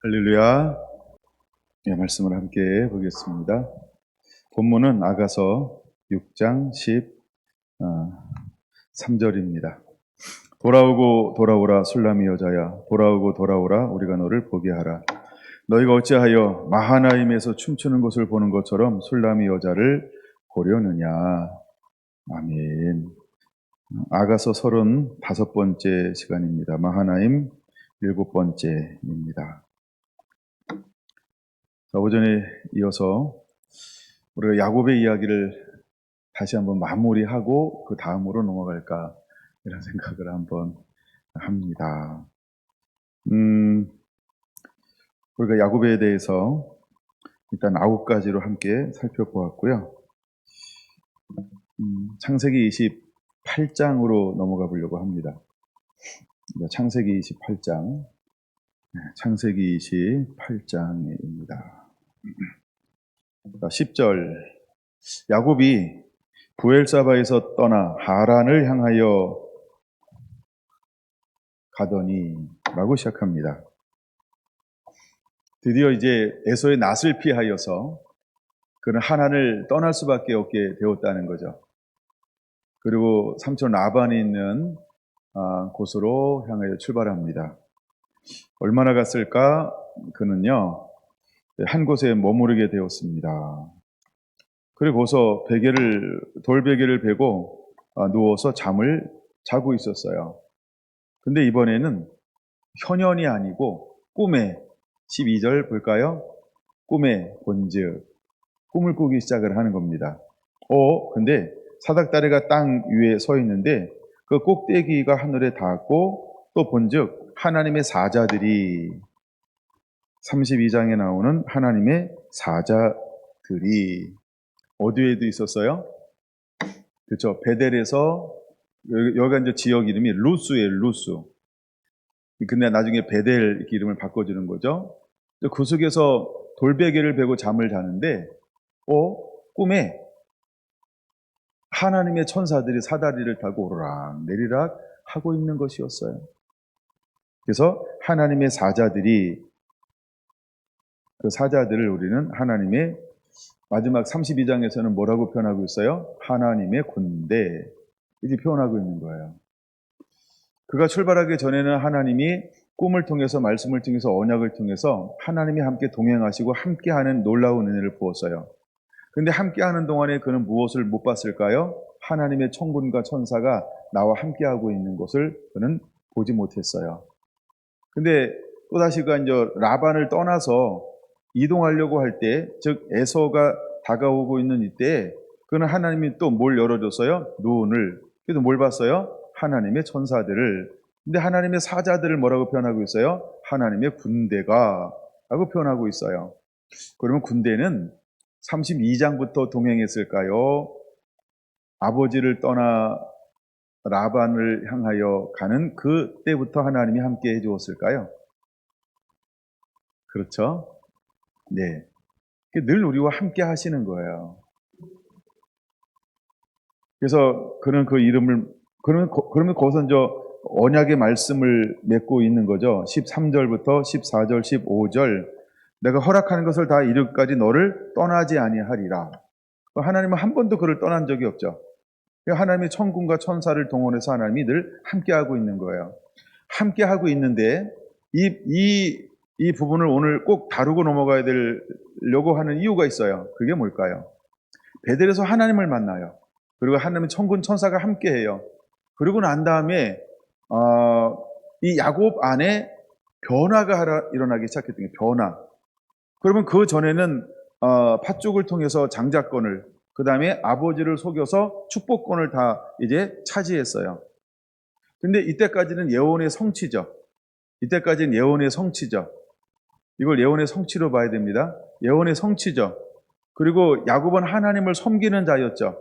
할렐루야. 예, 말씀을 함께 보겠습니다. 본문은 아가서 6장 13절입니다. 돌아오고 돌아오라 술람이 여자야, 돌아오고 돌아오라 우리가 너를 보게 하라. 너희가 어찌하여 마하나임에서 춤추는 것을 보는 것처럼 술람이 여자를 보려느냐. 아멘. 아가서 35번째 시간입니다. 마하나임 7번째입니다. 오전에 이어서 우리가 야곱의 이야기를 다시 한번 마무리하고 그 다음으로 넘어갈까 이런 생각을 한번 합니다. 우리가 야곱에 대해서 일단 9가지로 함께 살펴보았고요. 창세기 28장으로 넘어가 보려고 합니다. 창세기 28장, 창세기 28장입니다. 10절, 야곱이 부엘사바에서 떠나 하란을 향하여 가더니 라고 시작합니다. 드디어 이제 에서의 낯을 피하여서 그는 하란을 떠날 수밖에 없게 되었다는 거죠. 그리고 삼촌 라반이 있는 곳으로 향하여 출발합니다. 얼마나 갔을까? 그는요, 한 곳에 머무르게 되었습니다. 그리고서 돌베개를 베고 누워서 잠을 자고 있었어요. 근데 이번에는 현현이 아니고 꿈에, 12절 볼까요? 꿈에 본즉 꿈을 꾸기 시작을 하는 겁니다. 근데 사닥다리가 땅 위에 서 있는데 그 꼭대기가 하늘에 닿았고 또 본즉 하나님의 사자들이, 32장에 나오는 하나님의 사자들이 어디에도 있었어요? 그렇죠. 베델에서, 여기가 이제 지역 이름이 루스예요, 루스. 근데 나중에 베델 이름을 바꿔주는 거죠. 그 속에서 돌베개를 베고 잠을 자는데, 꿈에 하나님의 천사들이 사다리를 타고 오르락 내리락 하고 있는 것이었어요. 그래서 하나님의 사자들이, 그 사자들을 우리는 하나님의, 마지막 32장에서는 뭐라고 표현하고 있어요? 하나님의 군대, 이렇게 표현하고 있는 거예요. 그가 출발하기 전에는 하나님이 꿈을 통해서, 말씀을 통해서, 언약을 통해서 하나님이 함께 동행하시고 함께하는 놀라운 은혜를 부었어요. 근데 함께하는 동안에 그는 무엇을 못 봤을까요? 하나님의 천군과 천사가 나와 함께하고 있는 것을 그는 보지 못했어요. 근데 또다시 그가 이제 라반을 떠나서 이동하려고 할 때, 즉 에서가 다가오고 있는 이때에 그는 하나님이 또 뭘 열어줬어요? 눈을. 그래서 뭘 봤어요? 하나님의 천사들을. 근데 하나님의 사자들을 뭐라고 표현하고 있어요? 하나님의 군대가 라고 표현하고 있어요. 그러면 군대는 32장부터 동행했을까요? 아버지를 떠나 라반을 향하여 가는 그 때부터 하나님이 함께 해주었을까요? 그렇죠? 네. 늘 우리와 함께 하시는 거예요. 그래서 그는 그 이름을, 그러면 거기서 이제 언약의 말씀을 맺고 있는 거죠. 13절부터 14절, 15절. 내가 허락하는 것을 다 이루기까지 너를 떠나지 아니하리라. 하나님은 한 번도 그를 떠난 적이 없죠. 하나님의 천군과 천사를 동원해서 하나님이 늘 함께하고 있는 거예요. 함께하고 있는데 이 부분을 오늘 꼭 다루고 넘어가야 되려고 하는 이유가 있어요. 그게 뭘까요? 베델에서 하나님을 만나요. 그리고 하나님의 천군 천사가 함께해요. 그러고 난 다음에 이 야곱 안에 변화가 일어나기 시작했던 게 변화. 그러면 그 전에는 팥죽을 통해서 장자권을, 그 다음에 아버지를 속여서 축복권을 다 이제 차지했어요. 근데 이때까지는 예언의 성취죠. 이때까지는 예언의 성취죠. 이걸 예언의 성취로 봐야 됩니다. 예언의 성취죠. 그리고 야곱은 하나님을 섬기는 자였죠.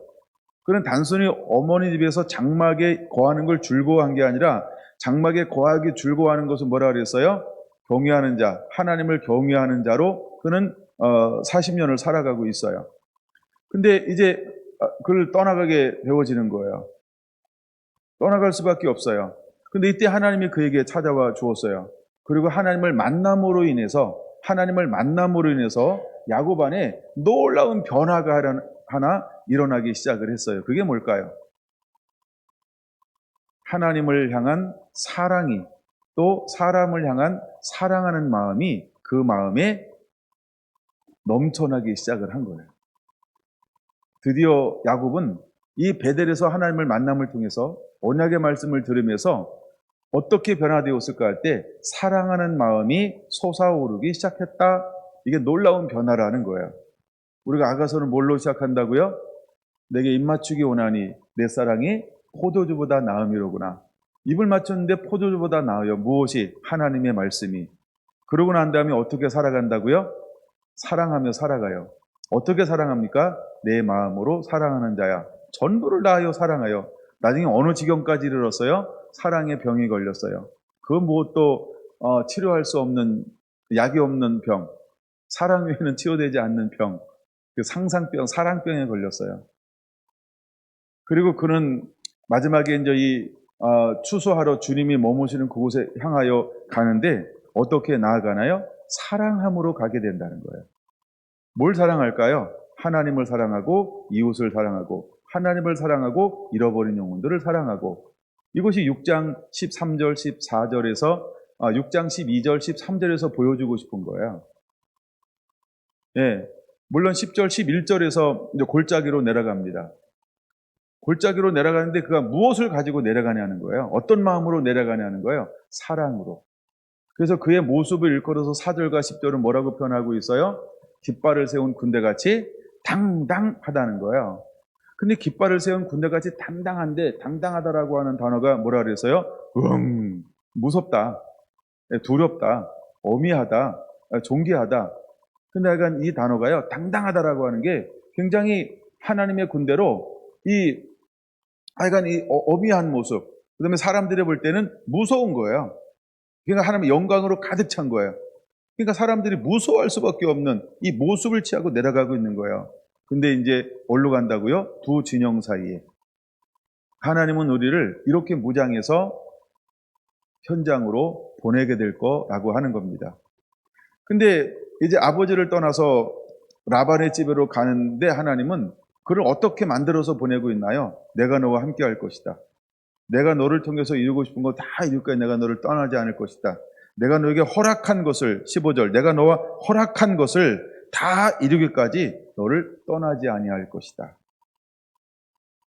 그는 단순히 어머니 집에서 장막에 거하는 걸 즐거워한 게 아니라, 장막에 거하기 즐거워하는 것은 뭐라 그랬어요? 경외하는 자, 하나님을 경외하는 자로 그는 40년을 살아가고 있어요. 근데 이제 그를 떠나가게 되어지는 거예요. 떠나갈 수밖에 없어요. 근데 이때 하나님이 그에게 찾아와 주었어요. 그리고 하나님을 만남으로 인해서 야곱 안에 놀라운 변화가 하나 일어나기 시작을 했어요. 그게 뭘까요? 하나님을 향한 사랑이, 또 사람을 향한 사랑하는 마음이 그 마음에 넘쳐나기 시작을 한 거예요. 드디어 야곱은 이 베델에서 하나님을 만남을 통해서 언약의 말씀을 들으면서 어떻게 변화되었을까 할 때 사랑하는 마음이 솟아오르기 시작했다. 이게 놀라운 변화라는 거예요. 우리가 아가서는 뭘로 시작한다고요? 내게 입맞추기 원하니 내 사랑이 포도주보다 나음이로구나. 입을 맞췄는데 포도주보다 나아요. 무엇이? 하나님의 말씀이. 그러고 난 다음에 어떻게 살아간다고요? 사랑하며 살아가요. 어떻게 사랑합니까? 내 마음으로 사랑하는 자야. 전부를 다하여 사랑하여. 나중에 어느 지경까지 이르렀어요? 사랑의 병이 걸렸어요. 그 무엇도 치료할 수 없는, 약이 없는 병, 사랑 외에는 치료되지 않는 병, 그 상상병, 사랑병에 걸렸어요. 그리고 그는 마지막에 이제 추수하러 주님이 머무시는 그곳에 향하여 가는데 어떻게 나아가나요? 사랑함으로 가게 된다는 거예요. 뭘 사랑할까요? 하나님을 사랑하고 이웃을 사랑하고 하나님을 사랑하고 잃어버린 영혼들을 사랑하고, 이것이 6장 13절 14절에서 6장 12절 13절에서 보여주고 싶은 거예요. 예, 물론 10절 11절에서 이제 골짜기로 내려갑니다. 골짜기로 내려가는데 그가 무엇을 가지고 내려가냐는 거예요. 어떤 마음으로 내려가냐는 거예요. 사랑으로. 그래서 그의 모습을 일컬어서 4절과 10절은 뭐라고 표현하고 있어요? 깃발을 세운 군대같이 당당하다는 거예요. 근데 깃발을 세운 군대같이 당당하다라고 하는 단어가 뭐라 그랬어요? 무섭다, 두렵다, 어미하다, 존귀하다. 근데 약간 이 단어가요, 당당하다라고 하는 게 굉장히 하나님의 군대로 약간 이 어미한 모습, 그 다음에 사람들이 볼 때는 무서운 거예요. 그러니까 하나님의 영광으로 가득 찬 거예요. 그러니까 사람들이 무서워할 수밖에 없는 이 모습을 취하고 내려가고 있는 거예요. 근데 이제 어디로 간다고요? 두 진영 사이에. 하나님은 우리를 이렇게 무장해서 현장으로 보내게 될 거라고 하는 겁니다. 근데 이제 아버지를 떠나서 라반의 집으로 가는데 하나님은 그를 어떻게 만들어서 보내고 있나요? 내가 너와 함께 할 것이다. 내가 너를 통해서 이루고 싶은 거 다 이룰 거야. 내가 너를 떠나지 않을 것이다. 내가 너에게 허락한 것을, 15절, 내가 너와 허락한 것을 다 이루기까지 너를 떠나지 아니할 것이다.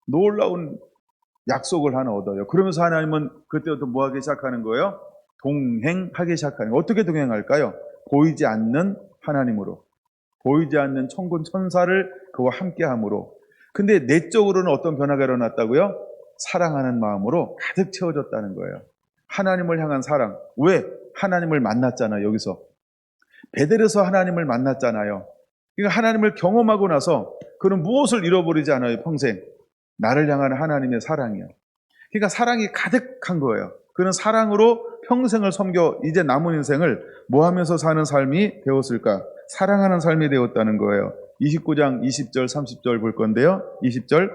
놀라운 약속을 하나 얻어요. 그러면서 하나님은 그때부터 뭐 하기 시작하는 거예요? 동행하기 시작하는 거예요. 어떻게 동행할까요? 보이지 않는 하나님으로, 보이지 않는 천군 천사를 그와 함께함으로. 근데 내적으로는 어떤 변화가 일어났다고요? 사랑하는 마음으로 가득 채워졌다는 거예요. 하나님을 향한 사랑. 왜? 하나님을 만났잖아요. 여기서 베델에서 하나님을 만났잖아요. 그러니까 하나님을 경험하고 나서 그는 무엇을 잃어버리지 않아요. 평생 나를 향한 하나님의 사랑이요. 그러니까 사랑이 가득한 거예요. 그는 사랑으로 평생을 섬겨 이제 남은 인생을 뭐 하면서 사는 삶이 되었을까? 사랑하는 삶이 되었다는 거예요. 29장 20절 30절 볼 건데요. 20절,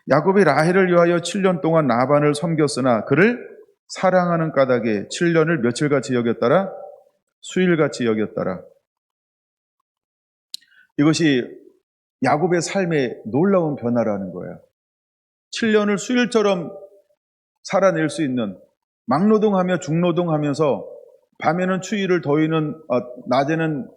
야곱이 라헬을 위하여 7년 동안 라반을 섬겼으나 그를 사랑하는 까닭에 7년을 며칠같이 여겼더라? 수일같이 여겼더라. 이것이 야곱의 삶의 놀라운 변화라는 거예요. 7년을 수일처럼 살아낼 수 있는, 막노동하며 중노동하면서 밤에는 추위를 낮에는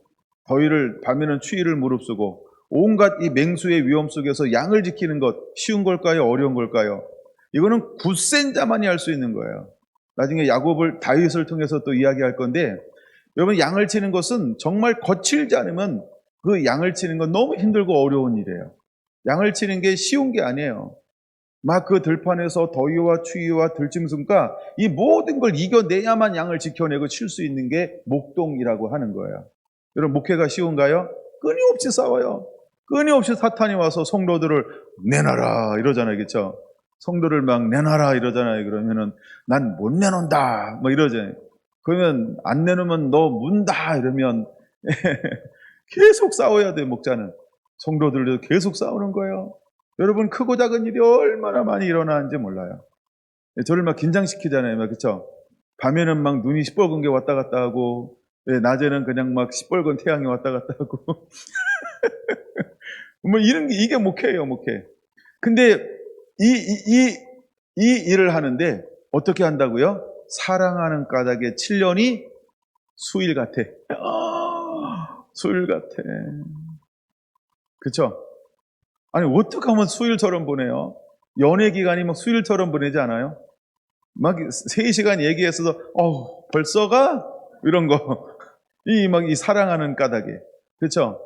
더위를, 밤에는 추위를 무릅쓰고 온갖 이 맹수의 위험 속에서 양을 지키는 것 쉬운 걸까요? 어려운 걸까요? 이거는 굳센 자만이 할 수 있는 거예요. 나중에 다윗을 통해서 또 이야기할 건데, 여러분, 양을 치는 것은 정말 거칠지 않으면 그 양을 치는 건 너무 힘들고 어려운 일이에요. 양을 치는 게 쉬운 게 아니에요. 막 그 들판에서 더위와 추위와 들짐승과 이 모든 걸 이겨내야만 양을 지켜내고 칠 수 있는 게 목동이라고 하는 거예요. 여러분, 목회가 쉬운가요? 끊임없이 싸워요. 끊임없이 사탄이 와서 성도들을 내놔라 이러잖아요. 그렇죠? 성도를 막 내놔라 이러잖아요. 그러면은 난 못 내놓는다 뭐 이러잖아요. 그러면 안 내놓으면 너 문다 이러면 계속 싸워야 돼요. 목자는. 성도들도 계속 싸우는 거예요. 여러분, 크고 작은 일이 얼마나 많이 일어나는지 몰라요. 저를 막 긴장시키잖아요. 그렇죠? 밤에는 막 눈이 시뻘건 게 왔다 갔다 하고, 낮에는 그냥 막 시뻘건 태양이 왔다 갔다 하고. 뭐 이런 게, 이게 목회예요, 목회. 근데 이 일을 하는데 어떻게 한다고요? 사랑하는 까닭에 7년이 수일 같아. 수일 같아. 그쵸? 아니, 어떻게 하면 수일처럼 보내요? 연애 기간이 막 수일처럼 보내지 않아요? 막 3시간 얘기했어도, 벌써가? 이런 거. 이 사랑하는 까닭에. 그쵸?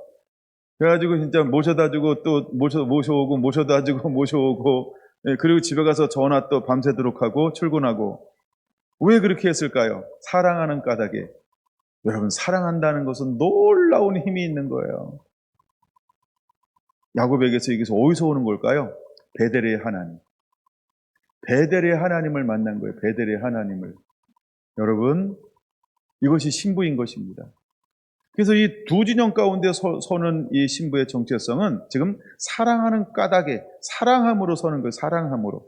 그래가지고 진짜 모셔다 주고 또 모셔오고 모셔다 주고 모셔오고, 그리고 집에 가서 전화 또 밤새도록 하고 출근하고. 왜 그렇게 했을까요? 사랑하는 까닭에. 여러분, 사랑한다는 것은 놀라운 힘이 있는 거예요. 야곱에게서 이게서 어디서 오는 걸까요? 베델의 하나님. 베델의 하나님을 만난 거예요. 베델의 하나님을. 여러분, 이것이 신부인 것입니다. 그래서 이 두 진영 가운데 서는 이 신부의 정체성은 지금 사랑하는 까닭에 사랑함으로 서는 거예요. 사랑함으로.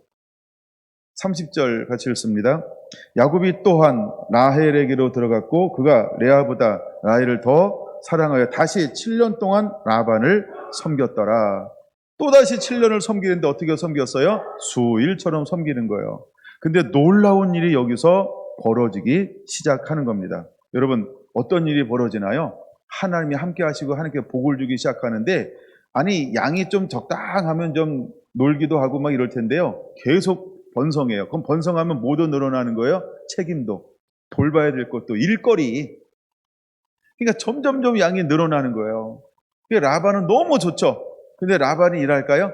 30절 같이 읽습니다. 야곱이 또한 라헬에게로 들어갔고 그가 레아보다 라헬을 더 사랑하여 다시 7년 동안 라반을 섬겼더라. 또다시 7년을 섬기는데 어떻게 섬겼어요? 수일처럼 섬기는 거예요. 근데 놀라운 일이 여기서 벌어지기 시작하는 겁니다. 여러분, 어떤 일이 벌어지나요? 하나님이 함께 하시고 하나님께 복을 주기 시작하는데, 아니, 양이 좀 적당하면 좀 놀기도 하고 막 이럴 텐데요. 계속 번성해요. 그럼 번성하면 뭐도 늘어나는 거예요? 책임도, 돌봐야 될 것도, 일거리. 그러니까 점점점 양이 늘어나는 거예요. 라반은 너무 좋죠. 근데 라반이 일할까요?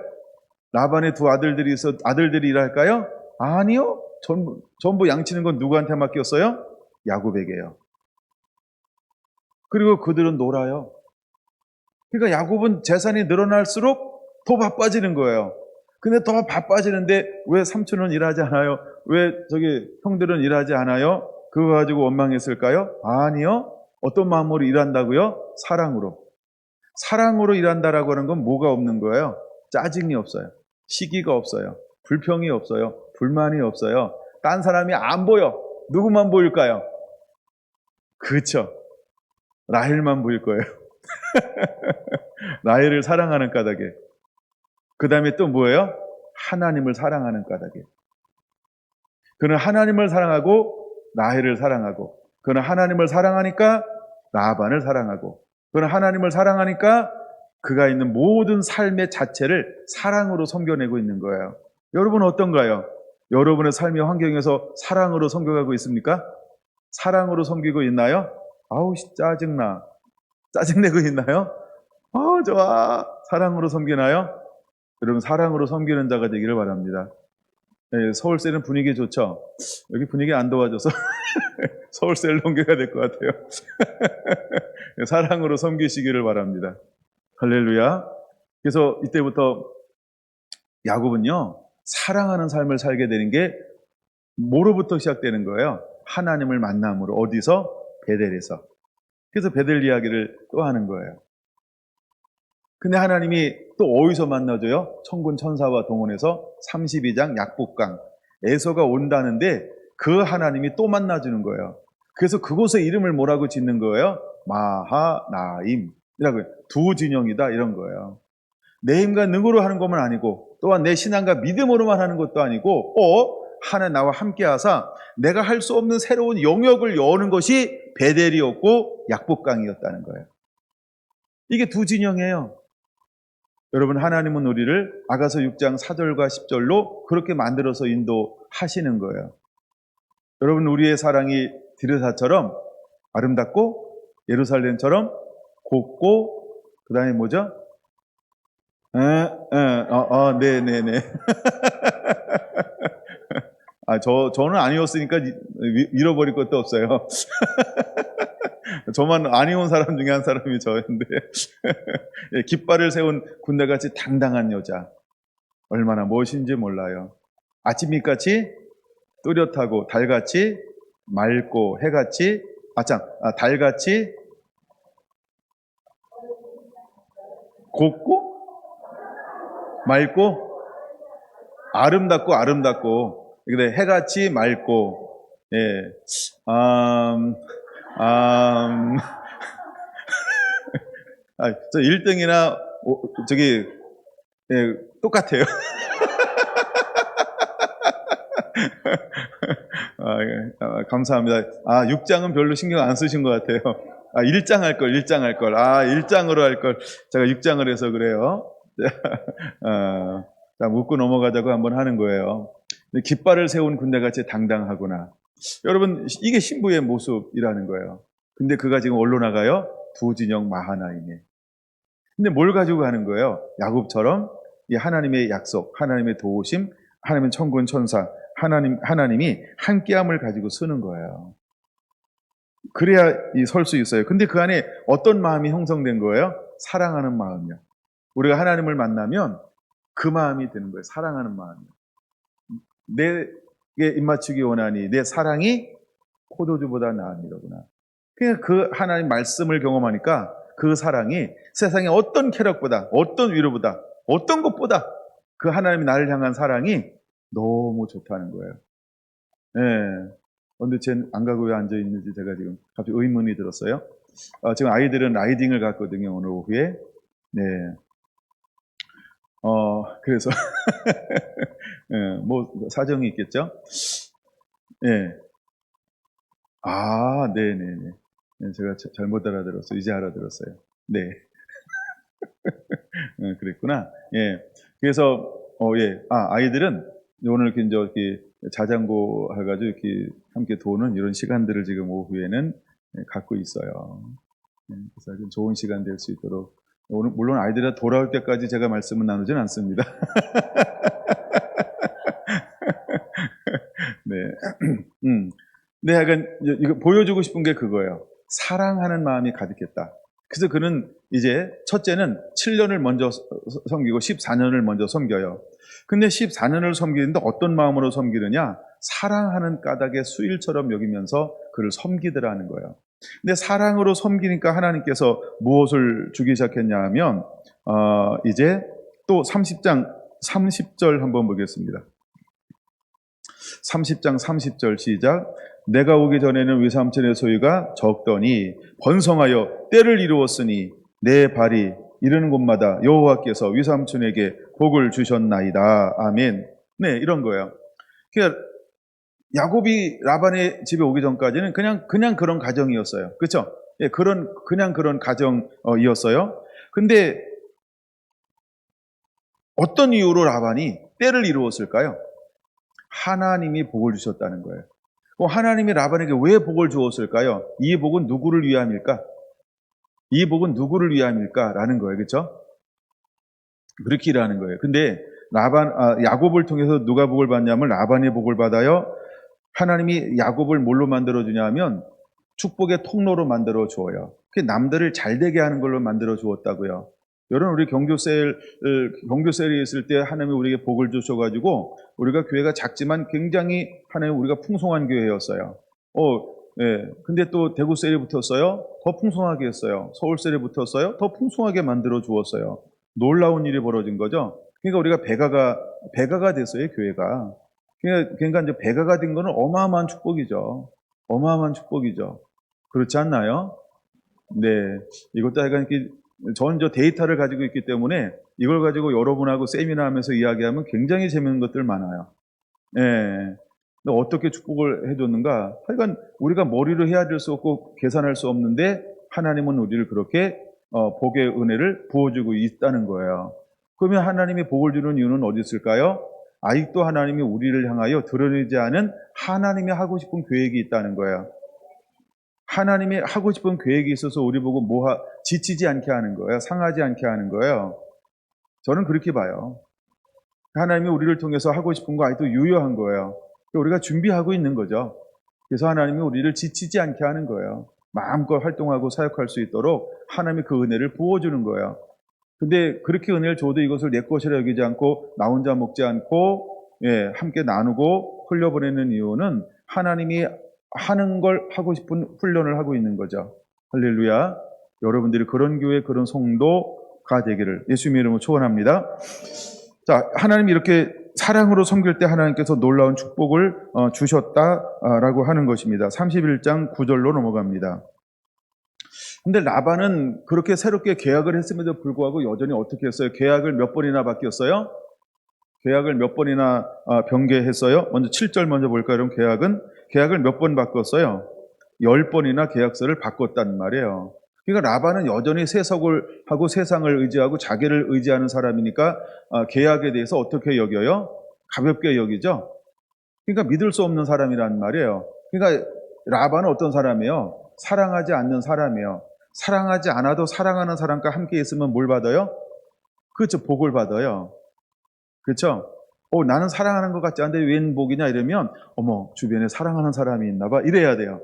라반의 두 아들들이 있어 아들들이 일할까요? 아니요. 전부 양치는 건 누구한테 맡겼어요? 야곱에게요. 그리고 그들은 놀아요. 그러니까 야곱은 재산이 늘어날수록 더 바빠지는 거예요. 근데 더 바빠지는데 왜 삼촌은 일하지 않아요? 왜 저기 형들은 일하지 않아요? 그거 가지고 원망했을까요? 아니요. 어떤 마음으로 일한다고요? 사랑으로. 사랑으로 일한다라고 하는 건 뭐가 없는 거예요? 짜증이 없어요. 시기가 없어요. 불평이 없어요. 불만이 없어요. 딴 사람이 안 보여. 누구만 보일까요? 그렇죠. 라헬만 보일 거예요. 라헬을 사랑하는 까닭에. 그 다음에 또 뭐예요? 하나님을 사랑하는 까닭에. 그는 하나님을 사랑하고 라헬을 사랑하고, 그는 하나님을 사랑하니까 라반을 사랑하고, 그는 하나님을 사랑하니까 그가 있는 모든 삶의 자체를 사랑으로 섬겨내고 있는 거예요. 여러분은 어떤가요? 여러분의 삶의 환경에서 사랑으로 섬겨가고 있습니까? 사랑으로 섬기고 있나요? 아우 짜증나. 짜증내고 있나요? 좋아. 사랑으로 섬기나요? 여러분, 사랑으로 섬기는 자가 되기를 바랍니다. 네, 서울세는 분위기 좋죠? 여기 분위기 안 도와줘서 서울세를 넘겨야 될 것 같아요. 사랑으로 섬기시기를 바랍니다. 할렐루야. 그래서 이때부터 야곱은요, 사랑하는 삶을 살게 되는 게 뭐로부터 시작되는 거예요? 하나님을 만남으로. 어디서? 베델에서. 그래서 베델 이야기를 또 하는 거예요. 근데 하나님이 또 어디서 만나줘요? 천군 천사와 동원해서 32장 약복강 에서가 온다는데 그 하나님이 또 만나주는 거예요. 그래서 그곳의 이름을 뭐라고 짓는 거예요? 마하나임이라고. 두 진영이다 이런 거예요. 내 힘과 능으로 하는 것만 아니고 또한 내 신앙과 믿음으로만 하는 것도 아니고 하나님 나와 함께 하사 내가 할 수 없는 새로운 영역을 여는 것이 베델이었고 약복강이었다는 거예요. 이게 두 진영이에요. 여러분, 하나님은 우리를 아가서 6장 4절과 10절로 그렇게 만들어서 인도하시는 거예요. 여러분, 우리의 사랑이 디르사처럼 아름답고 예루살렘처럼 곱고 그 다음에 뭐죠? 네네네. 저는 아니었으니까 잃어버릴 것도 없어요. 저만 아니온 사람 중에 한 사람이 저였는데 깃발을 세운 군대같이 당당한 여자, 얼마나 멋인지 몰라요. 아침빛같이 뚜렷하고 달같이 맑고 해같이 달같이 곱고 맑고 아름답고 근데 해같이 맑고 예. 아, 저 1등이나 저기 예, 똑같아요. 예. 감사합니다. 6장은 별로 신경 안 쓰신 것 같아요. 1장 할 걸, 1장 할 걸. 1장으로 할 걸. 제가 6장을 해서 그래요. 자, 묻고 넘어가자고 한번 하는 거예요. 깃발을 세운 군대같이 당당하구나. 여러분, 이게 신부의 모습이라는 거예요. 근데 그가 지금 어디로 나가요? 두 진영 마하나임에. 근데 뭘 가지고 가는 거예요? 야곱처럼 이 하나님의 약속, 하나님의 도우심, 하나님의 천군 천사, 하나님이 함께함을 가지고 쓰는 거예요. 그래야 설 수 있어요. 근데 그 안에 어떤 마음이 형성된 거예요? 사랑하는 마음이요. 우리가 하나님을 만나면 그 마음이 드는 거예요. 사랑하는 마음이요. 내게 입맞추기 원하니 내 사랑이 포도주보다 나음이로구나. 그냥 그 하나님 말씀을 경험하니까 그 사랑이 세상의 어떤 쾌락보다, 어떤 위로보다, 어떤 것보다 그 하나님이 나를 향한 사랑이 너무 좋다는 거예요. 예. 근데 쟤는 안 가고 왜 앉아 있는지 제가 지금 갑자기 의문이 들었어요. 지금 아이들은 라이딩을 갔거든요, 오늘 오후에. 네. 그래서, 예, 뭐, 사정이 있겠죠? 예. 네네네. 네, 제가 잘못 알아들었어요. 이제 알아들었어요. 네. 그랬구나. 예. 그래서, 예. 아이들은 오늘 이렇게 자전거 해가지고 이렇게 함께 도는 이런 시간들을 지금 오후에는 갖고 있어요. 그래서 좋은 시간 될 수 있도록. 오늘, 물론 아이들이 돌아올 때까지 제가 말씀을 나누진 않습니다. 네. 네, 약간, 이거 보여주고 싶은 게 그거예요. 사랑하는 마음이 가득했다. 그래서 그는 이제 첫째는 7년을 먼저 섬기고 14년을 먼저 섬겨요. 근데 14년을 섬기는데 어떤 마음으로 섬기느냐? 사랑하는 까닭의 수일처럼 여기면서 그를 섬기더라는 거예요. 근데 사랑으로 섬기니까 하나님께서 무엇을 주기 시작했냐 하면, 이제 또 30장 30절 한번 보겠습니다. 30장 30절 시작. 내가 오기 전에는 외삼촌의 소유가 적더니 번성하여 때를 이루었으니 내 발이 이르는 곳마다 여호와께서 외삼촌에게 복을 주셨나이다. 아멘. 네, 이런 거예요. 그러니까 야곱이 라반의 집에 오기 전까지는 그냥 그런 가정이었어요. 그렇죠? 예, 그냥 그런 가정이었어요. 근데 어떤 이유로 라반이 때를 이루었을까요? 하나님이 복을 주셨다는 거예요. 하나님이 라반에게 왜 복을 주었을까요? 이 복은 누구를 위함일까? 이 복은 누구를 위함일까? 라는 거예요. 그렇죠? 그렇게 일하는 거예요. 근데 야곱을 통해서 누가 복을 받냐면 라반이 복을 받아요. 하나님이 야곱을 뭘로 만들어 주냐면 축복의 통로로 만들어 주어요. 그게 남들을 잘 되게 하는 걸로 만들어 주었다고요. 여러분, 우리 경교셀이 있을 때 하나님이 우리에게 복을 주셔가지고 우리가 교회가 작지만 굉장히 하나님 우리가 풍성한 교회였어요. 예. 근데 또 대구셀이 붙었어요. 더 풍성하게 했어요. 서울셀이 붙었어요. 더 풍성하게 만들어 주었어요. 놀라운 일이 벌어진 거죠. 그러니까 우리가 배가가 됐어요, 교회가. 그러니까 이제 배가가 된 거는 어마어마한 축복이죠. 어마어마한 축복이죠. 그렇지 않나요? 네. 이것도 약간 저는 데이터를 가지고 있기 때문에 이걸 가지고 여러분하고 세미나 하면서 이야기하면 굉장히 재밌는 것들 많아요. 예. 어떻게 축복을 해줬는가? 하여간 우리가 머리로 헤아릴 수 없고 계산할 수 없는데 하나님은 우리를 그렇게 복의 은혜를 부어주고 있다는 거예요. 그러면 하나님이 복을 주는 이유는 어디 있을까요? 아직도 하나님이 우리를 향하여 드러내지 않은 하나님이 하고 싶은 계획이 있다는 거예요. 하나님이 하고 싶은 계획이 있어서 우리 보고 지치지 않게 하는 거예요. 상하지 않게 하는 거예요. 저는 그렇게 봐요. 하나님이 우리를 통해서 하고 싶은 거 아직도 유효한 거예요. 우리가 준비하고 있는 거죠. 그래서 하나님이 우리를 지치지 않게 하는 거예요. 마음껏 활동하고 사역할 수 있도록 하나님이 그 은혜를 부어주는 거예요. 근데 그렇게 은혜를 줘도 이것을 내 것이라 여기지 않고 나 혼자 먹지 않고 함께 나누고 흘려보내는 이유는 하나님이 하는 걸 하고 싶은 훈련을 하고 있는 거죠. 할렐루야. 여러분들이 그런 교회, 그런 성도가 되기를 예수님의 이름으로 축원합니다. 자, 하나님이 이렇게 사랑으로 섬길 때 하나님께서 놀라운 축복을 주셨다라고 하는 것입니다. 31장 9절로 넘어갑니다. 근데 라반은 그렇게 새롭게 계약을 했음에도 불구하고 여전히 어떻게 했어요? 계약을 몇 번이나 바뀌었어요? 계약을 몇 번이나 변개했어요? 먼저 7절 먼저 볼까요? 그럼 계약을 몇 번 바꿨어요? 10번이나 계약서를 바꿨단 말이에요. 그러니까 라반은 여전히 세속을 하고 세상을 의지하고 자기를 의지하는 사람이니까 계약에 대해서 어떻게 여겨요? 가볍게 여기죠. 그러니까 믿을 수 없는 사람이란 말이에요. 그러니까 라반은 어떤 사람이에요? 사랑하지 않는 사람이에요. 사랑하지 않아도 사랑하는 사람과 함께 있으면 뭘 받아요? 그렇죠. 복을 받아요. 그렇죠? 나는 사랑하는 것 같지 않은데 웬 복이냐 이러면 어머 주변에 사랑하는 사람이 있나 봐 이래야 돼요.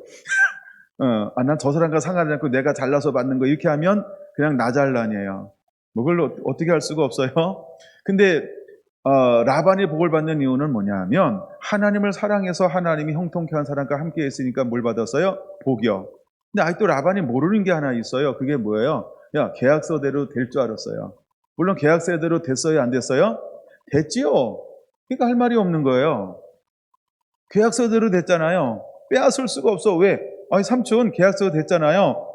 난 저 사람과 상관이 않고 내가 잘나서 받는 거 이렇게 하면 그냥 나 잘난이에요. 뭐 그걸 어떻게 할 수가 없어요. 근데 라반이 복을 받는 이유는 뭐냐면 하나님을 사랑해서 하나님이 형통케 한 사람과 함께 있으니까 뭘 받았어요? 복이요. 근데 아직도 라반이 모르는 게 하나 있어요. 그게 뭐예요? 야, 계약서대로 될 줄 알았어요. 물론 계약서대로 됐어요? 안 됐어요? 됐지요. 그러니까 할 말이 없는 거예요. 계약서대로 됐잖아요. 빼앗을 수가 없어. 왜? 아니 삼촌 계약서 됐잖아요.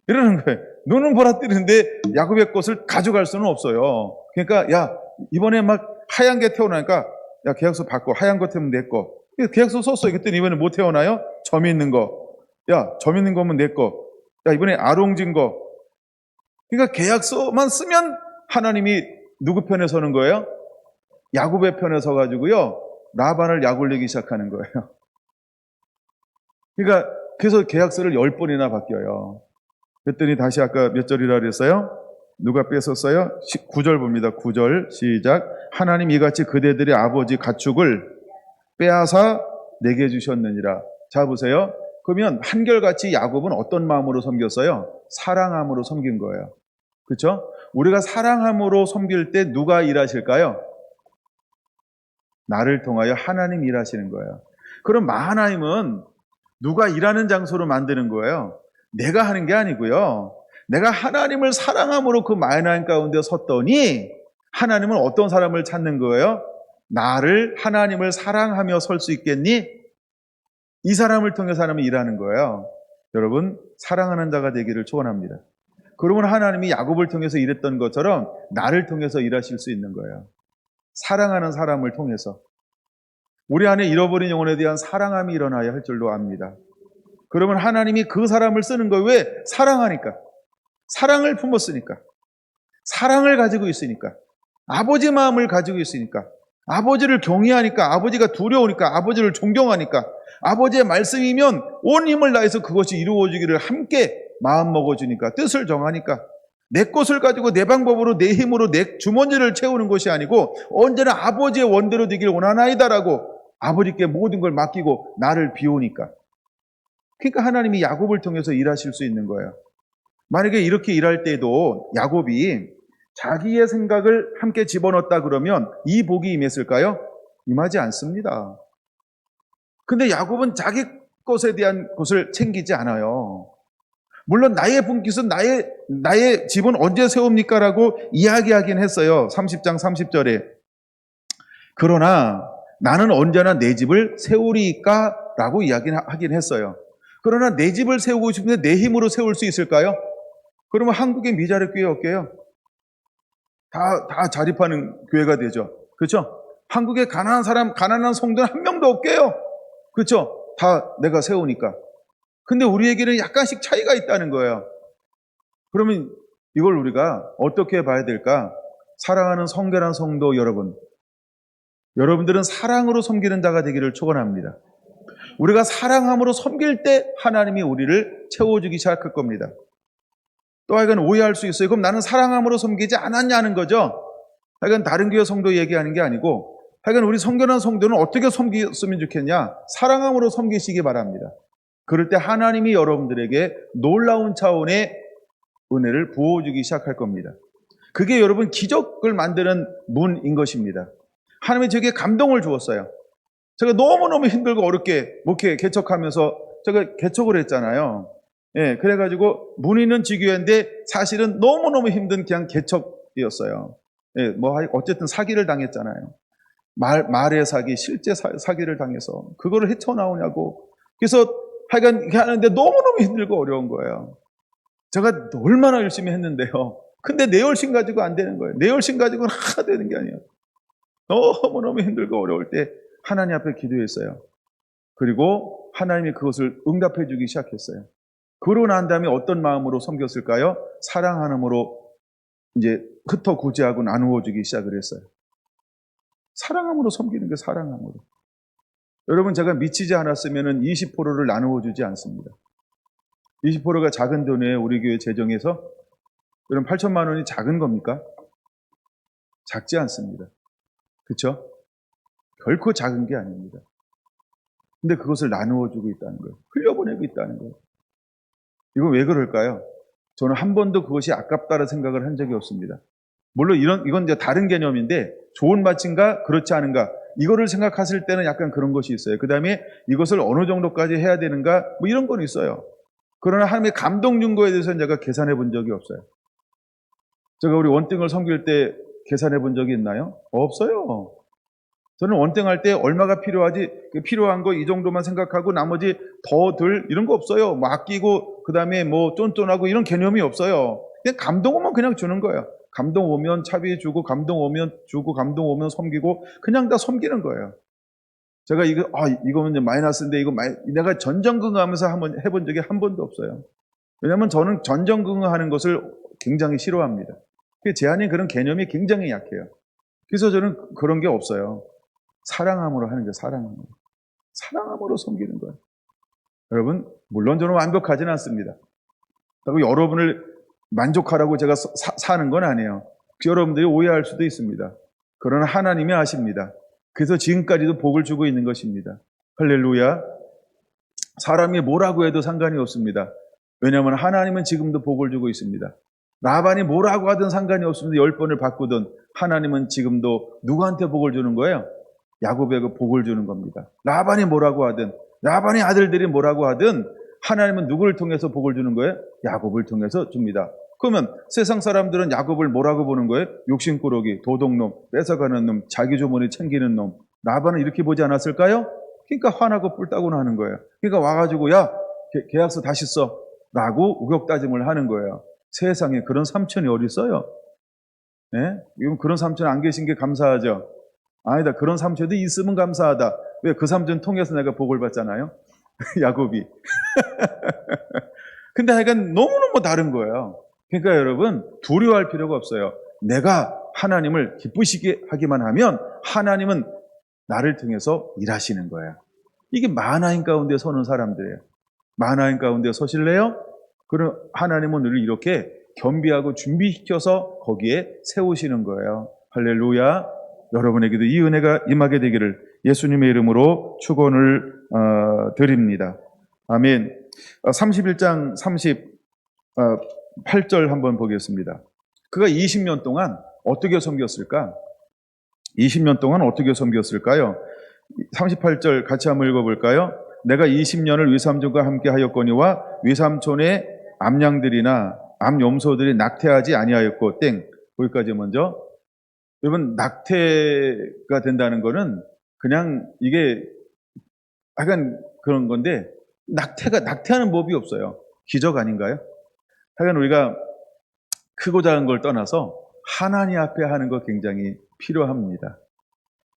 이러는 거예요. 눈은 보라뜨리는데 야곱의 것을 가져갈 수는 없어요. 그러니까 야 이번에 막 하얀 게 태어나니까 야 계약서 바꿔. 하얀 거 태우면 내 거. 계약서 썼어. 그랬더니 이번에 뭐 태어나요? 점 있는 거. 야 점 있는 거면 내 거. 야 이번에 아롱진 거. 그러니까 계약서만 쓰면 하나님이 누구 편에 서는 거예요? 야곱의 편에 서가지고요 라반을 약올리기 시작하는 거예요. 그러니까 그래서 계약서를 10번이나 바뀌어요. 그랬더니 다시 아까 몇 절이라 그랬어요? 누가 뺏었어요? 9절 봅니다. 9절 시작. 하나님 이같이 그대들의 아버지 가축을 빼앗아 내게 주셨느니라. 자 보세요. 그러면 한결같이 야곱은 어떤 마음으로 섬겼어요? 사랑함으로 섬긴 거예요. 그렇죠? 우리가 사랑함으로 섬길 때 누가 일하실까요? 나를 통하여 하나님 일하시는 거예요. 그럼 마하나임은 누가 일하는 장소로 만드는 거예요. 내가 하는 게 아니고요. 내가 하나님을 사랑함으로 그 마하나임 가운데 섰더니 하나님은 어떤 사람을 찾는 거예요? 나를 하나님을 사랑하며 설 수 있겠니? 이 사람을 통해서 하나님이 일하는 거예요. 여러분 사랑하는 자가 되기를 축원합니다. 그러면 하나님이 야곱을 통해서 일했던 것처럼 나를 통해서 일하실 수 있는 거예요. 사랑하는 사람을 통해서. 우리 안에 잃어버린 영혼에 대한 사랑함이 일어나야 할 줄로 압니다. 그러면 하나님이 그 사람을 쓰는 거예요. 왜? 사랑하니까. 사랑을 품었으니까. 사랑을 가지고 있으니까. 아버지 마음을 가지고 있으니까. 아버지를 경외하니까. 아버지가 두려우니까. 아버지를 존경하니까. 아버지의 말씀이면 온 힘을 다해서 그것이 이루어지기를 함께 마음 먹어주니까. 뜻을 정하니까. 내 것을 가지고 내 방법으로 내 힘으로 내 주머니를 채우는 것이 아니고 언제나 아버지의 원대로 되길 원하나이다라고 아버지께 모든 걸 맡기고 나를 비우니까. 그러니까 하나님이 야곱을 통해서 일하실 수 있는 거예요. 만약에 이렇게 일할 때도 야곱이 자기의 생각을 함께 집어넣었다 그러면 이 복이 임했을까요? 임하지 않습니다. 근데 야곱은 자기 것에 대한 것을 챙기지 않아요. 물론 나의 분깃은 나의 집은 언제 세웁니까? 라고 이야기하긴 했어요. 30장 30절에. 그러나 나는 언제나 내 집을 세우리까? 라고 이야기하긴 했어요. 그러나 내 집을 세우고 싶은데 내 힘으로 세울 수 있을까요? 그러면 한국의 미자립 교회 없게요. 다 자립하는 교회가 되죠. 그렇죠? 한국에 가난한 성도는 한 명도 없게요. 그렇죠? 다 내가 세우니까. 근데 우리에게는 약간씩 차이가 있다는 거예요. 그러면 이걸 우리가 어떻게 봐야 될까? 사랑하는 성결한 성도 여러분, 여러분들은 사랑으로 섬기는 자가 되기를 축원합니다. 우리가 사랑함으로 섬길 때 하나님이 우리를 채워주기 시작할 겁니다. 또 하여간 오해할 수 있어요. 그럼 나는 사랑함으로 섬기지 않았냐는 거죠. 하여간 다른 교회 성도 얘기하는 게 아니고 하여간 우리 성결한 성도는 어떻게 섬겼으면 좋겠냐? 사랑함으로 섬기시기 바랍니다. 그럴 때 하나님이 여러분들에게 놀라운 차원의 은혜를 부어주기 시작할 겁니다. 그게 여러분 기적을 만드는 문인 것입니다. 하나님이 제게 감동을 주었어요. 제가 너무너무 힘들고 어렵게 목회 개척하면서 제가 개척을 했잖아요. 예, 그래가지고 문의는 지교회인데 사실은 너무너무 힘든 그냥 개척이었어요. 예, 뭐 어쨌든 사기를 당했잖아요. 말의 사기, 실제 사기를 당해서 그거를 헤쳐나오냐고. 그래서 하여간 이렇게 하는데 너무너무 힘들고 어려운 거예요. 제가 얼마나 열심히 했는데요. 근데 내 열심 가지고 안 되는 거예요. 내 열심 가지고는 하나 되는 게 아니에요. 너무너무 힘들고 어려울 때 하나님 앞에 기도했어요. 그리고 하나님이 그것을 응답해 주기 시작했어요. 그러고 난 다음에 어떤 마음으로 섬겼을까요? 사랑하는으로 이제 흩어 구제하고 나누어 주기 시작을 했어요. 사랑함으로 섬기는 게 사랑함으로. 여러분, 제가 미치지 않았으면 20%를 나누어 주지 않습니다. 20%가 작은 돈이에요. 우리 교회 재정에서. 여러분, 8천만 원이 작은 겁니까? 작지 않습니다. 그렇죠? 결코 작은 게 아닙니다. 근데 그것을 나누어 주고 있다는 거예요. 흘려보내고 있다는 거예요. 이거 왜 그럴까요? 저는 한 번도 그것이 아깝다는 생각을 한 적이 없습니다. 물론 이건 이제 다른 개념인데, 좋은 마침인가 그렇지 않은가 이거를 생각하실 때는 약간 그런 것이 있어요. 그 다음에 이것을 어느 정도까지 해야 되는가 뭐 이런 건 있어요. 그러나 하나님의 감동 준 거에 대해서는 제가 계산해 본 적이 없어요. 제가 우리 원땡을 섬길 때 계산해 본 적이 있나요? 없어요. 저는 원땡할 때 얼마가 필요하지, 필요한 거 이 정도만 생각하고 나머지 더 들 이런 거 없어요. 뭐 아끼고 그 다음에 뭐 쫀쫀하고 이런 개념이 없어요. 그냥 감동 오면 그냥 주는 거예요. 감동 오면 차비 주고, 감동 오면 주고, 감동 오면 섬기고, 그냥 다 섬기는 거예요. 제가 이거는 이제 마이너스인데 내가 전전긍긍하면서 한번 해본 적이 한 번도 없어요. 왜냐하면 저는 전전긍긍하는 것을 굉장히 싫어합니다. 제 안에 그런 개념이 굉장히 약해요. 그래서 저는 그런 게 없어요. 사랑함으로 하는 거예요. 사랑함으로. 사랑함으로 섬기는 거예요. 여러분, 물론 저는 완벽하지는 않습니다. 그리고 여러분을 만족하라고 제가 사는 건 아니에요. 여러분들이 오해할 수도 있습니다. 그러나 하나님이 아십니다. 그래서 지금까지도 복을 주고 있는 것입니다. 할렐루야. 사람이 뭐라고 해도 상관이 없습니다. 왜냐하면 하나님은 지금도 복을 주고 있습니다. 라반이 뭐라고 하든 상관이 없습니다. 10번을 바꾸든 하나님은 지금도 누구한테 복을 주는 거예요? 야곱에게 복을 주는 겁니다. 라반이 뭐라고 하든, 라반의 아들들이 뭐라고 하든 하나님은 누구를 통해서 복을 주는 거예요? 야곱을 통해서 줍니다. 그러면 세상 사람들은 야곱을 뭐라고 보는 거예요? 욕심꾸러기, 도둑놈, 뺏어가는 놈, 자기 주머니 챙기는 놈. 라반은 이렇게 보지 않았을까요? 그러니까 화나고 뿔따구나 하는 거예요. 그러니까 와가지고 야, 계약서 다시 써 라고 우격다짐을 하는 거예요. 세상에 그런 삼촌이 어디 있어요? 네? 그런 삼촌 안 계신 게 감사하죠. 아니다, 그런 삼촌도 있으면 감사하다. 왜? 그 삼촌 통해서 내가 복을 받잖아요. 야곱이. 근데 하여간 너무너무 다른 거예요. 그러니까 여러분, 두려워할 필요가 없어요. 내가 하나님을 기쁘시게 하기만 하면 하나님은 나를 통해서 일하시는 거예요. 이게 만화인 가운데 서는 사람들이에요. 만화인 가운데 서실래요? 그럼 하나님은 우리를 이렇게 겸비하고 준비시켜서 거기에 세우시는 거예요. 할렐루야. 여러분에게도 이 은혜가 임하게 되기를 예수님의 이름으로 축원을 드립니다. 아멘. 31장 38절 한번 보겠습니다. 그가 20년 동안 어떻게 섬겼을까? 20년 동안 어떻게 섬겼을까요? 38절 같이 한번 읽어볼까요? 내가 20년을 외삼촌과 함께 하였거니와 외삼촌의 암양들이나 암염소들이 낙태하지 아니하였고 땡. 거기까지 먼저. 여러분, 낙태가 된다는 거는 그냥 이게 약간 그런 건데, 낙태하는 법이 없어요. 기적 아닌가요? 하여간 우리가 크고 작은 걸 떠나서 하나님 앞에 하는 거 굉장히 필요합니다.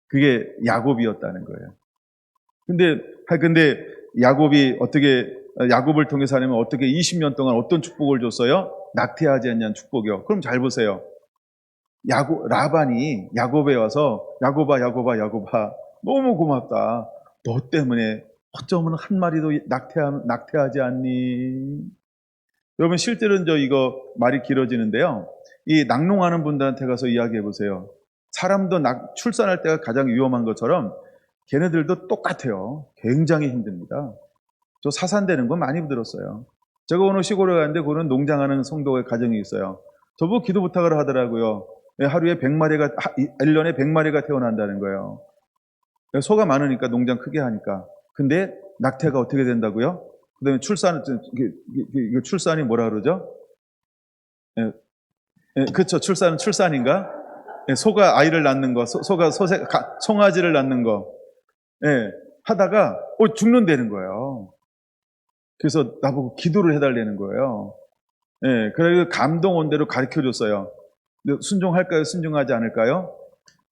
그게 야곱이었다는 거예요. 근데 야곱을 통해서 하려면 어떻게 20년 동안 어떤 축복을 줬어요? 낙태하지 않냐는 축복이요. 그럼 잘 보세요. 라반이 야곱에 와서 야곱아 너무 고맙다. 너 때문에 어쩌면 한 마리도 낙태하지 않니? 여러분, 실제로는 이거 말이 길어지는데요. 이 낙농하는 분들한테 가서 이야기해 보세요. 사람도 출산할 때가 가장 위험한 것처럼 걔네들도 똑같아요. 굉장히 힘듭니다. 저 사산되는 건 많이 들었어요. 제가 오늘 시골에 갔는데 그거는 농장하는 성도의 가정이 있어요. 저보고 기도 부탁을 하더라고요. 하루에 1년에 100마리가 태어난다는 거예요. 소가 많으니까 농장 크게 하니까. 근데 낙태가 어떻게 된다고요? 그 다음에 출산이 뭐라 그러죠? 그렇죠. 출산인가? 예, 소가 아이를 낳는 거, 소가 송아지를 낳는 거, 예, 하다가 죽는다는 거예요. 그래서 나보고 기도를 해달라는 거예요. 예, 그래서 감동 온 대로 가르쳐 줬어요. 순종할까요? 순종하지 않을까요?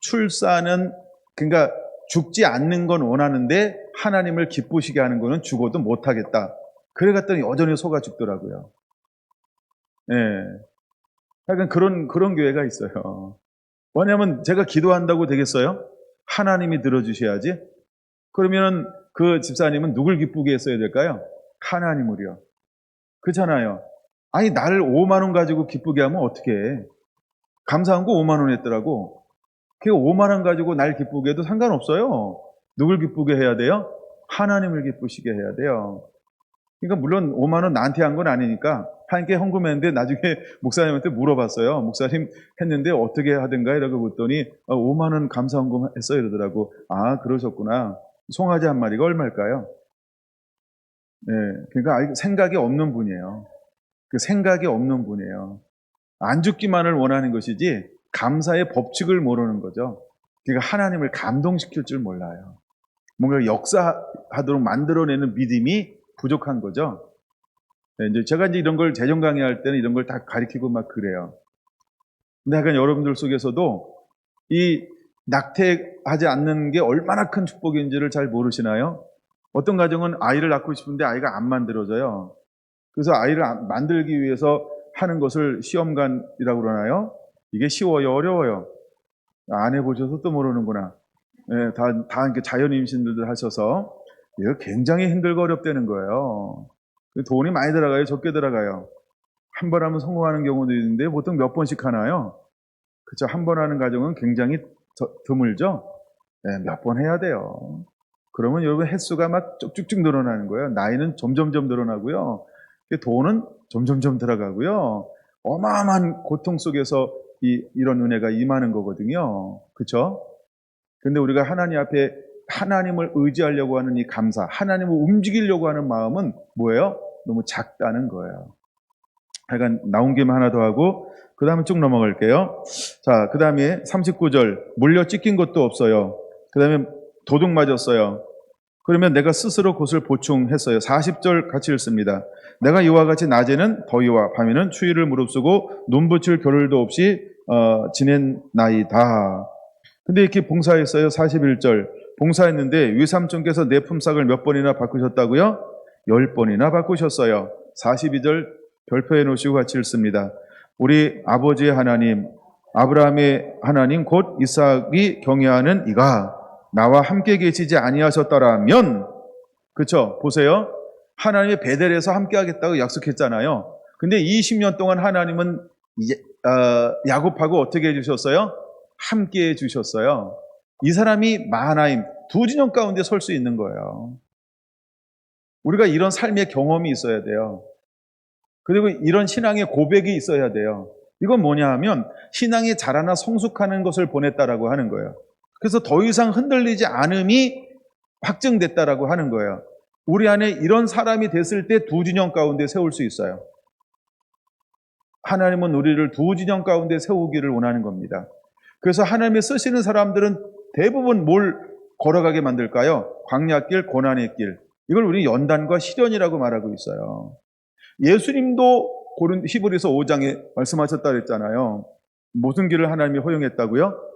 출산은, 그러니까 죽지 않는 건 원하는데 하나님을 기쁘시게 하는 거는 죽어도 못하겠다. 그래 갔더니 여전히 소가 죽더라고요. 예. 하여간 그런 교회가 있어요. 왜냐하면 제가 기도한다고 되겠어요? 하나님이 들어주셔야지. 그러면 그 집사님은 누굴 기쁘게 했어야 될까요? 하나님을요. 그렇잖아요. 아니, 나를 5만 원 가지고 기쁘게 하면 어떻게 해? 감사한 거 5만 원 했더라고. 그 5만 원 가지고 날 기쁘게 해도 상관없어요. 누굴 기쁘게 해야 돼요? 하나님을 기쁘시게 해야 돼요. 그러니까 물론 5만 원 나한테 한 건 아니니까 하나님께 헌금했는데 나중에 목사님한테 물어봤어요. 목사님 했는데 어떻게 하든가 이라고 묻더니 5만 원 감사 헌금 했어요 이러더라고. 아, 그러셨구나. 송아지 한 마리가 얼마일까요? 네, 그러니까 생각이 없는 분이에요. 그 생각이 없는 분이에요. 안 죽기만을 원하는 것이지 감사의 법칙을 모르는 거죠. 그러니까 하나님을 감동시킬 줄 몰라요. 뭔가 역사하도록 만들어내는 믿음이 부족한 거죠. 네, 이제 제가 이런 걸 재정 강의할 때는 이런 걸 다 가리키고 막 그래요. 근데 약간 여러분들 속에서도 이 낙태하지 않는 게 얼마나 큰 축복인지를 잘 모르시나요? 어떤 가정은 아이를 낳고 싶은데 아이가 안 만들어져요. 그래서 아이를 만들기 위해서 하는 것을 시험관이라고 그러나요? 이게 쉬워요, 어려워요? 안 해보셔서 또 모르는구나. 네, 다 이렇게 자연 임신들도 하셔서 이거 굉장히 힘들고 어렵다는 거예요. 돈이 많이 들어가요, 적게 들어가요? 한 번 하면 성공하는 경우도 있는데 보통 몇 번씩 하나요? 그렇죠. 한 번 하는 가정은 굉장히 드물죠. 네, 몇 번 해야 돼요. 그러면 여러분 횟수가 막 쭉쭉쭉 늘어나는 거예요. 나이는 점점점 늘어나고요. 돈은 점점점 들어가고요. 어마어마한 고통 속에서 이런 은혜가 임하는 거거든요. 그렇죠? 근데 우리가 하나님 앞에 하나님을 의지하려고 하는 이 감사, 하나님을 움직이려고 하는 마음은 뭐예요? 너무 작다는 거예요. 하여간 나온 김에 하나 더 하고 그 다음에 쭉 넘어갈게요. 자, 그 다음에 39절 물려 찢긴 것도 없어요. 그 다음에 도둑 맞았어요. 그러면 내가 스스로 그것을 보충했어요. 40절 같이 읽습니다. 내가 이와 같이 낮에는 더위와 밤에는 추위를 무릅쓰고 눈붙일 겨를도 없이 지낸 나이다. 근데 이렇게 봉사했어요. 41절 봉사했는데 위삼촌께서 내 품삯을 몇 번이나 바꾸셨다고요? 10번이나 바꾸셨어요. 42절 별표해 놓으시고 같이 읽습니다. 우리 아버지의 하나님 아브라함의 하나님 곧 이삭이 경외하는 이가 나와 함께 계시지 아니하셨더라면, 그렇죠? 보세요. 하나님의 베델에서 함께 하겠다고 약속했잖아요. 근데 20년 동안 하나님은 야곱하고 어떻게 해주셨어요? 함께 해주셨어요. 이 사람이 마하나임 두 진영 가운데 설 수 있는 거예요. 우리가 이런 삶의 경험이 있어야 돼요. 그리고 이런 신앙의 고백이 있어야 돼요. 이건 뭐냐 하면 신앙이 자라나 성숙하는 것을 보냈다라고 하는 거예요. 그래서 더 이상 흔들리지 않음이 확증됐다라고 하는 거예요. 우리 안에 이런 사람이 됐을 때 두 진영 가운데 세울 수 있어요. 하나님은 우리를 두 진영 가운데 세우기를 원하는 겁니다. 그래서 하나님이 쓰시는 사람들은 대부분 뭘 걸어가게 만들까요? 광야길, 고난의 길. 이걸 우리 연단과 시련이라고 말하고 있어요. 예수님도 히브리서 5장에 말씀하셨다 그랬잖아요. 무슨 길을 하나님이 허용했다고요?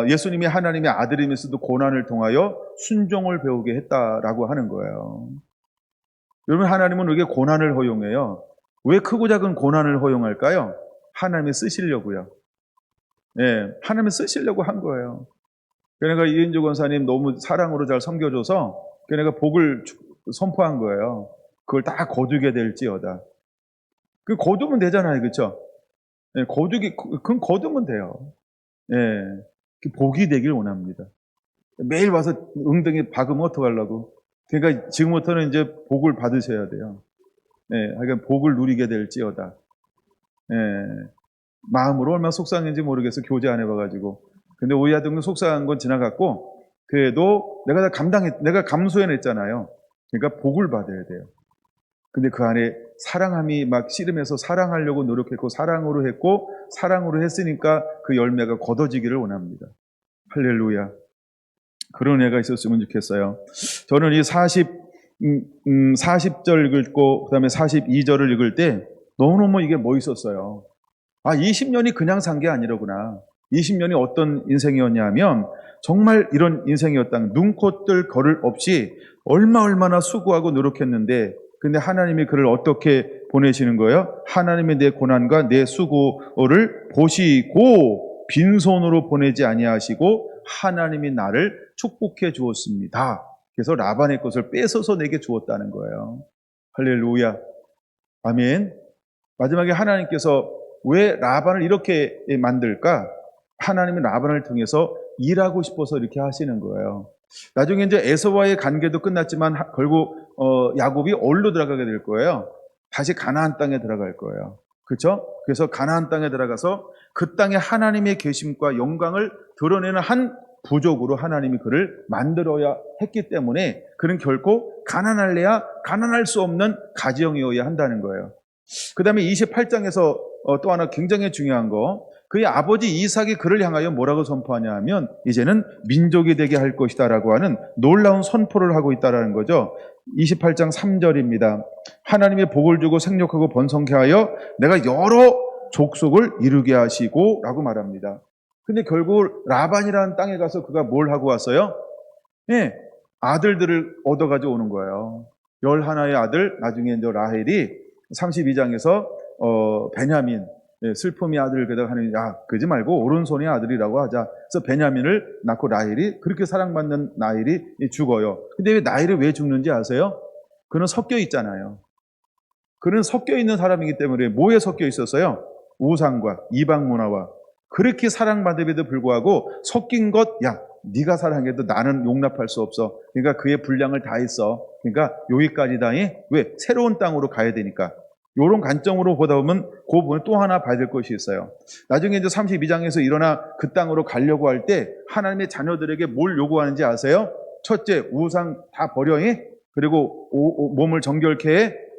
예수님이 하나님의 아들이면서도 고난을 통하여 순종을 배우게 했다라고 하는 거예요. 여러분, 하나님은 왜 고난을 허용해요? 왜 크고 작은 고난을 허용할까요? 하나님이 쓰시려고요. 예, 하나님이 쓰시려고 한 거예요. 그러니까 이은주 권사님 너무 사랑으로 잘 섬겨줘서 그러니까 복을 선포한 거예요. 그걸 다 거두게 될지어다. 그 거두면 되잖아요, 그렇죠? 예, 그건 거두면 돼요. 예, 복이 되길 원합니다. 매일 와서 엉덩이 박으면 어떡하려고? 그러니까 지금부터는 이제 복을 받으셔야 돼요. 예, 그러니까 복을 누리게 될지어다. 예, 마음으로 얼마나 속상한지 모르겠어, 교제 안 해봐가지고. 근데 오야등은 속상한 건 지나갔고, 그래도 내가 감수해냈잖아요. 그러니까 복을 받아야 돼요. 근데 그 안에 사랑함이 막 씨름해서 사랑하려고 노력했고 사랑으로 했고 사랑으로 했으니까 그 열매가 거둬지기를 원합니다. 할렐루야. 그런 애가 있었으면 좋겠어요. 저는 이 40절 읽고 그다음에 42절을 읽을 때 너무너무 이게 멋있었어요. 20년이 그냥 산 게 아니로구나. 20년이 어떤 인생이었냐면 정말 이런 인생이었다. 눈코뜰 거를 없이 얼마나 수고하고 노력했는데 근데 하나님이 그를 어떻게 보내시는 거예요? 하나님이 내 고난과 내 수고를 보시고 빈손으로 보내지 아니하시고 하나님이 나를 축복해 주었습니다. 그래서 라반의 것을 뺏어서 내게 주었다는 거예요. 할렐루야. 아멘. 마지막에 하나님께서 왜 라반을 이렇게 만들까? 하나님이 라반을 통해서 일하고 싶어서 이렇게 하시는 거예요. 나중에 이제 에서와의 관계도 끝났지만 결국 야곱이 어디로 들어가게 될 거예요? 다시 가나안 땅에 들어갈 거예요. 그렇죠? 그래서 가나안 땅에 들어가서 그 땅에 하나님의 계심과 영광을 드러내는 한 부족으로 하나님이 그를 만들어야 했기 때문에 그는 결코 가난할래야 가난할 수 없는 가정이어야 한다는 거예요. 그 다음에 28장에서 또 하나 굉장히 중요한 거, 그의 아버지 이삭이 그를 향하여 뭐라고 선포하냐 하면 이제는 민족이 되게 할 것이다 라고 하는 놀라운 선포를 하고 있다는 거죠. 28장 3절입니다. 하나님의 복을 주고 생육하고 번성케 하여 내가 여러 족속을 이루게 하시고 라고 말합니다. 근데 결국 라반이라는 땅에 가서 그가 뭘 하고 왔어요? 예, 아들들을 얻어가지고 오는 거예요. 11의 아들, 나중에 이제 라헬이 32장에서 베냐민, 슬픔의 아들을 그다가 하는, 그러지 말고 오른손의 아들이라고 하자. 그래서 베냐민을 낳고 라헬이, 그렇게 사랑받는 라헬이 죽어요. 근데 왜 라헬이 왜 죽는지 아세요? 그는 섞여 있잖아요. 그는 섞여 있는 사람이기 때문에 뭐에 섞여 있었어요? 우상과 이방 문화와. 그렇게 사랑받음에도 불구하고 섞인 것, 네가 사랑해도 나는 용납할 수 없어. 그러니까 그의 분량을 다 했어. 그러니까 여기까지다. 왜? 새로운 땅으로 가야 되니까. 이런 관점으로 보다 보면 그 부분에 또 하나 봐야 될 것이 있어요. 나중에 이제 32장에서 일어나 그 땅으로 가려고 할 때 하나님의 자녀들에게 뭘 요구하는지 아세요? 첫째, 우상 다 버려. 그리고 몸을 정결케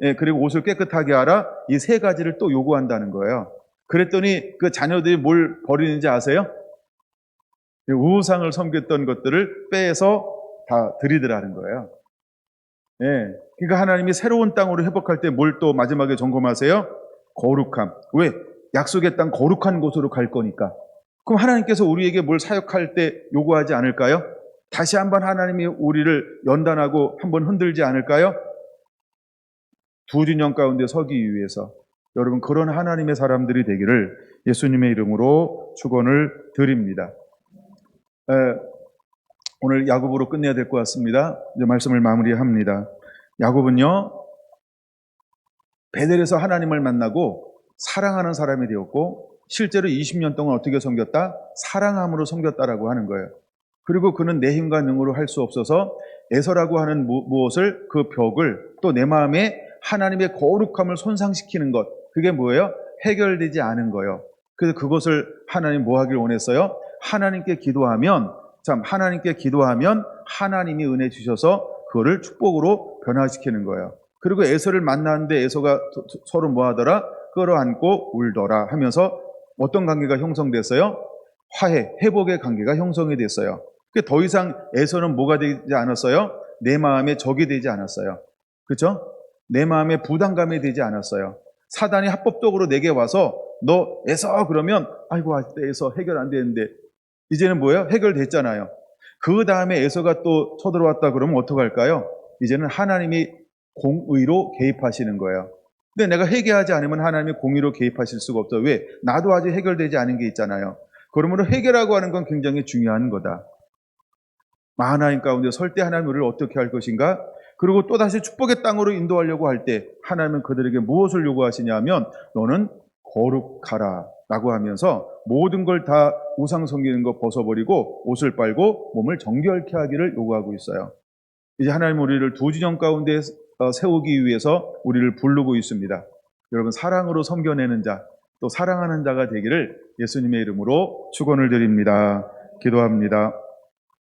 해. 그리고 옷을 깨끗하게 하라. 이 세 가지를 또 요구한다는 거예요. 그랬더니 그 자녀들이 뭘 버리는지 아세요? 우상을 섬겼던 것들을 빼서 다 드리더라는 거예요. 그러니까 하나님이 새로운 땅으로 회복할 때 뭘 또 마지막에 점검하세요? 거룩함. 왜? 약속의 땅 거룩한 곳으로 갈 거니까. 그럼 하나님께서 우리에게 뭘 사역할 때 요구하지 않을까요? 다시 한번 하나님이 우리를 연단하고 한번 흔들지 않을까요? 두 진영 가운데 서기 위해서. 여러분, 그런 하나님의 사람들이 되기를 예수님의 이름으로 축원을 드립니다. 오늘 야곱으로 끝내야 될 것 같습니다. 이제 말씀을 마무리합니다. 야곱은요, 베델에서 하나님을 만나고 사랑하는 사람이 되었고 실제로 20년 동안 어떻게 섬겼다? 사랑함으로 섬겼다라고 하는 거예요. 그리고 그는 내 힘과 능으로 할 수 없어서 에서라고 하는 무엇을, 그 벽을, 또 내 마음에 하나님의 거룩함을 손상시키는 것, 그게 뭐예요? 해결되지 않은 거예요. 그래서 그것을 하나님 뭐 하길 원했어요? 하나님께 기도하면 하나님이 은혜 주셔서 그거를 축복으로 변화시키는 거예요. 그리고 에서를 만났는데 에서가 서로 뭐 하더라? 끌어안고 울더라 하면서 어떤 관계가 형성됐어요? 회복의 관계가 형성이 됐어요. 더 이상 에서는 뭐가 되지 않았어요? 내 마음에 적이 되지 않았어요. 그렇죠? 내 마음에 부담감이 되지 않았어요. 사단이 합법적으로 내게 와서 너 에서 그러면 아이고 에서 해결 안 되는데 이제는 뭐예요? 해결됐잖아요. 그 다음에 에서가 또 쳐들어왔다 그러면 어떡할까요? 이제는 하나님이 공의로 개입하시는 거예요. 근데 내가 회개하지 않으면 하나님이 공의로 개입하실 수가 없어. 왜? 나도 아직 해결되지 않은 게 있잖아요. 그러므로 회개라고 하는 건 굉장히 중요한 거다. 하나님 가운데 설 때 하나님 우리를 어떻게 할 것인가? 그리고 또다시 축복의 땅으로 인도하려고 할 때 하나님은 그들에게 무엇을 요구하시냐면 너는 거룩하라 라고 하면서 모든 걸 다 우상 섬기는 거 벗어버리고 옷을 빨고 몸을 정결케 하기를 요구하고 있어요. 이제 하나님 우리를 두 진영 가운데 세우기 위해서 우리를 부르고 있습니다. 여러분, 사랑으로 섬겨내는 자, 또 사랑하는 자가 되기를 예수님의 이름으로 축원을 드립니다. 기도합니다.